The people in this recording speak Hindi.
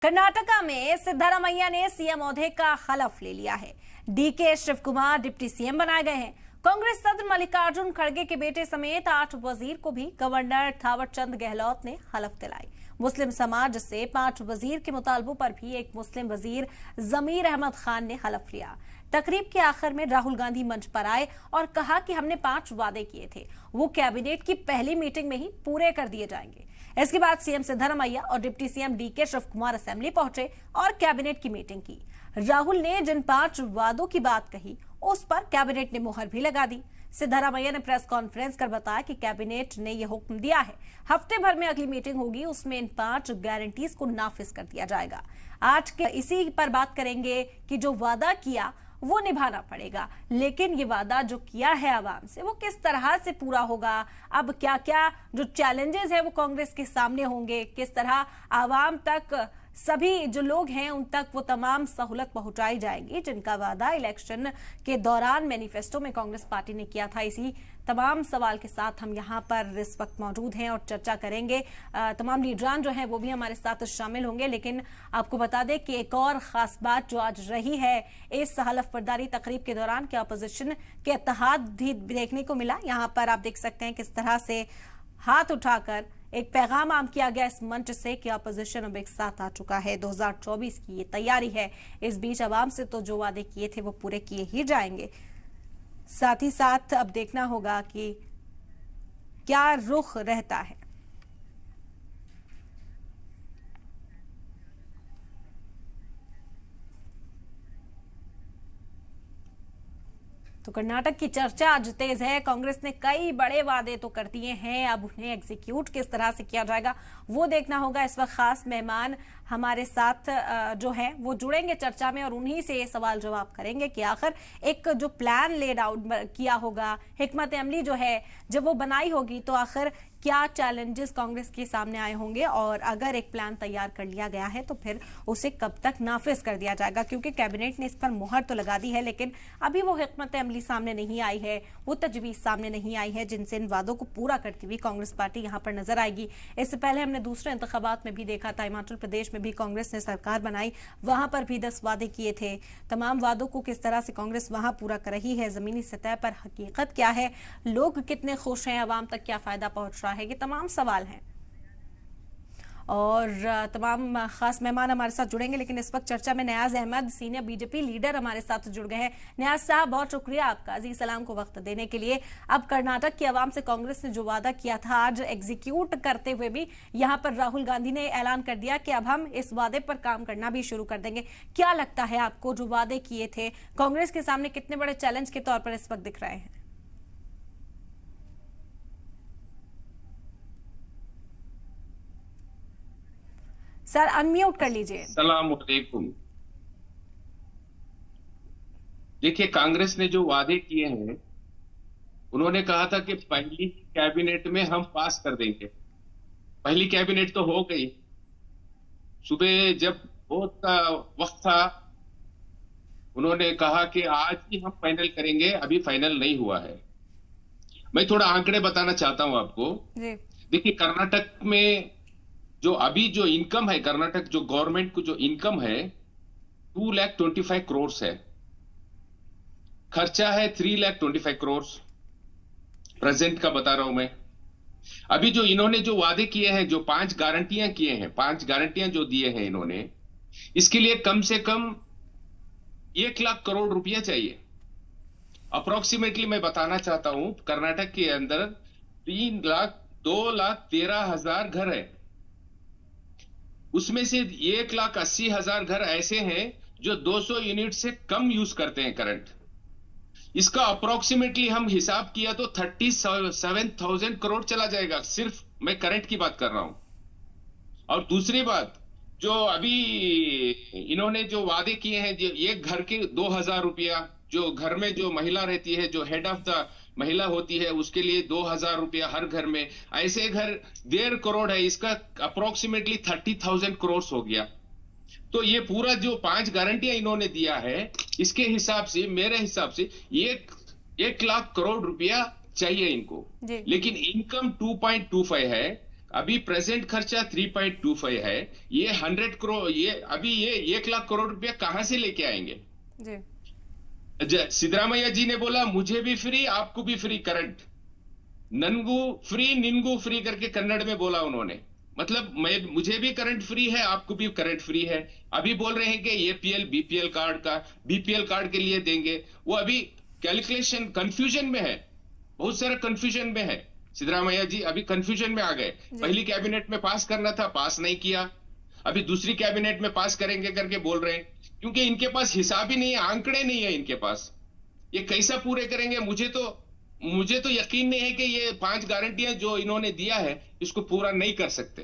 कर्नाटका में सिद्धारमैया ने सीएम ओहदे का हलफ ले लिया है। DK Shivakumar deputy CM बनाए गए हैं। कांग्रेस सदर मल्लिकार्जुन खड़गे के बेटे समेत 8 वजीर को भी गवर्नर थावरचंद गहलोत ने हलफ दिलाई। मुस्लिम समाज से 5 वजीर के मुतालबों पर भी एक मुस्लिम वजीर जमीर अहमद खान ने हलफ लिया। तकरीब के आखिर में राहुल गांधी मंच पर आए और कहा कि हमने 5 वादे किए थे, वो कैबिनेट की पहली मीटिंग में ही पूरे कर दिए जाएंगे। इसके बाद सीएम सिद्धारमैया और deputy CM DK Shivakumar assembly पहुंचे और कैबिनेट की मीटिंग की। राहुल ने जिन 5 वादों की बात कही उस पर कैबिनेट ने मुहर भी लगा दी। सिद्धारमैया ने प्रेस कॉन्फ्रेंस कर बताया कि कैबिनेट ने यह हुक्म दिया है, हफ्ते भर में अगली मीटिंग होगी, उसमें इन 5 गारंटीज को नाफिज कर दिया जाएगा। आज के इसी पर बात करेंगे कि जो वादा किया वो निभाना पड़ेगा, लेकिन ये वादा जो किया है आवाम से वो किस तरह से पूरा होगा, अब क्या क्या जो चैलेंजेस है वो कांग्रेस के सामने होंगे, किस तरह आवाम तक सभी जो लोग हैं उन तक वो तमाम सहूलत पहुंचाई जाएगी जिनका वादा इलेक्शन के दौरान मैनिफेस्टो में कांग्रेस पार्टी ने किया था। इसी तमाम सवाल के साथ हम यहाँ पर इस वक्त मौजूद हैं और चर्चा करेंगे। तमाम लीडरान जो हैं वो भी हमारे साथ शामिल होंगे, लेकिन आपको बता दें कि एक और खास बात जो आज रही है इस हलफ बर्दारी तकरीब के दौरान कि अपोजिशन के इत्तेहाद भी देखने को मिला। यहाँ पर आप देख सकते हैं किस तरह से हाथ उठाकर एक पैगाम आम किया गया इस मंच से कि अपोजिशन अब एक साथ आ चुका है। 2024 की ये तैयारी है। इस बीच आवाम से तो जो वादे किए थे वो पूरे किए ही जाएंगे। साथ ही साथ अब देखना होगा कि क्या रुख रहता है। तो कर्नाटक की चर्चा आज तेज है। कांग्रेस ने कई बड़े वादे तो कर दिए हैं, अब उन्हें एग्जीक्यूट किस तरह से किया जाएगा वो देखना होगा। इस वक्त खास मेहमान हमारे साथ जो है वो जुड़ेंगे चर्चा में और उन्हीं से ये सवाल जवाब करेंगे कि आखिर एक जो प्लान लेड आउट किया होगा, हिकमत अमली जो है जब वो बनाई होगी तो आखिर क्या चैलेंजेस कांग्रेस के सामने आए होंगे और अगर एक प्लान तैयार कर लिया गया है तो फिर उसे कब तक नाफिज कर दिया जाएगा, क्योंकि कैबिनेट ने इस पर मुहर तो लगा दी है लेकिन अभी वो हिकमत अमली सामने नहीं आई है, वो तजवीज सामने नहीं आई है जिनसे इन वादों को पूरा करती हुई कांग्रेस पार्टी यहाँ पर नजर आएगी। इससे पहले हमने दूसरे इंतखाबात में भी देखा था, हिमाचल प्रदेश में भी कांग्रेस ने सरकार बनाई, वहां पर भी 10 वादे किए थे। तमाम वादों को किस तरह से कांग्रेस वहां पूरा कर रही है, जमीनी सतह पर हकीकत क्या है, लोग कितने खुश हैं, आवाम तक क्या फायदा पहुंच रहा है, ये तमाम सवाल हैं और तमाम खास मेहमान हमारे साथ जुड़ेंगे। लेकिन इस वक्त चर्चा में नियाज अहमद सीनियर बीजेपी लीडर हमारे साथ जुड़ गए हैं। नियाज साहब, बहुत शुक्रिया आपका अजीज सलाम को वक्त देने के लिए। अब कर्नाटक की आवाम से कांग्रेस ने जो वादा किया था आज एग्जीक्यूट करते हुए भी यहां पर राहुल गांधी ने ऐलान कर दिया कि अब हम इस वादे पर काम करना भी शुरू कर देंगे। क्या लगता है आपको, जो वादे किए थे कांग्रेस के सामने कितने बड़े चैलेंज के तौर पर इस वक्त दिख रहे हैं? सर अनम्यूट कर लीजिए। सलाम अलैकुम। देखिए, कांग्रेस ने जो वादे किए हैं, उन्होंने कहा था कि पहली कैबिनेट में हम पास कर देंगे। पहली कैबिनेट तो हो गई। सुबह जब वोट का वक्त था उन्होंने कहा कि आज ही हम फाइनल करेंगे, अभी फाइनल नहीं हुआ है। मैं थोड़ा आंकड़े बताना चाहता हूं आपको। देखिए, कर्नाटक में जो अभी जो इनकम है, कर्नाटक जो गवर्नमेंट को जो इनकम है 2,25,000 करोड़ है, खर्चा है 3,25,000 करोड़। प्रेजेंट का बता रहा हूं मैं। अभी जो इन्होंने जो वादे किए हैं, जो 5 गारंटियां किए हैं, 5 गारंटियां जो दिए हैं इन्होंने, इसके लिए कम से कम 1 लाख करोड़ रुपया चाहिए। अप्रोक्सीमेटली मैं बताना चाहता हूं, कर्नाटक के अंदर 2,13,000 घर है, उसमें से 1,80,000 घर ऐसे हैं जो 200 यूनिट से कम यूज करते हैं करंट। इसका अप्रोक्सीमेटली हम हिसाब किया तो 37,000 करोड़ चला जाएगा। सिर्फ मैं करंट की बात कर रहा हूं। और दूसरी बात, जो अभी इन्होंने जो वादे किए हैं, एक घर के 2,000 रुपया, जो घर में जो महिला रहती है, जो हेड ऑफ द महिला होती है, उसके लिए 2,000 रुपया हर घर में, ऐसे घर 1.5 करोड़ है। इसका अप्रोक्सीमेटली 30,000 करोड़ हो गया। तो ये पूरा जो 5 गारंटियां इन्होंने दिया है, इसके हिसाब से, मेरे हिसाब से 1 लाख करोड़ रुपया चाहिए इनको। लेकिन इनकम 2.25 है, अभी प्रेजेंट खर्चा 3.25 है। ये 100 करोड़, ये अभी ये 1 लाख करोड़ रुपया कहां से लेके आएंगे? जी। सिद्धरामैया जी ने बोला मुझे भी फ्री, आपको भी फ्री करंट, ननगू फ्री निनगू फ्री करके कन्नड़ में बोला उन्होंने। मतलब मुझे भी करंट फ्री है, आपको भी करंट फ्री है। अभी बोल रहे हैं कि एपीएल बीपीएल कार्ड का, बीपीएल कार्ड के लिए देंगे। वो अभी कैलकुलेशन कंफ्यूजन में है, बहुत सारा कंफ्यूजन में है। सिद्धरामैया जी अभी कंफ्यूजन में आ गए। पहली कैबिनेट में पास करना था, पास नहीं किया, अभी दूसरी कैबिनेट में पास करेंगे करके बोल रहे हैं, क्योंकि इनके पास हिसाब ही नहीं है, आंकड़े नहीं है इनके पास। ये कैसा पूरे करेंगे? मुझे तो यकीन नहीं है कि ये 5 गारंटियां जो इन्होंने दिया है इसको पूरा नहीं कर सकते।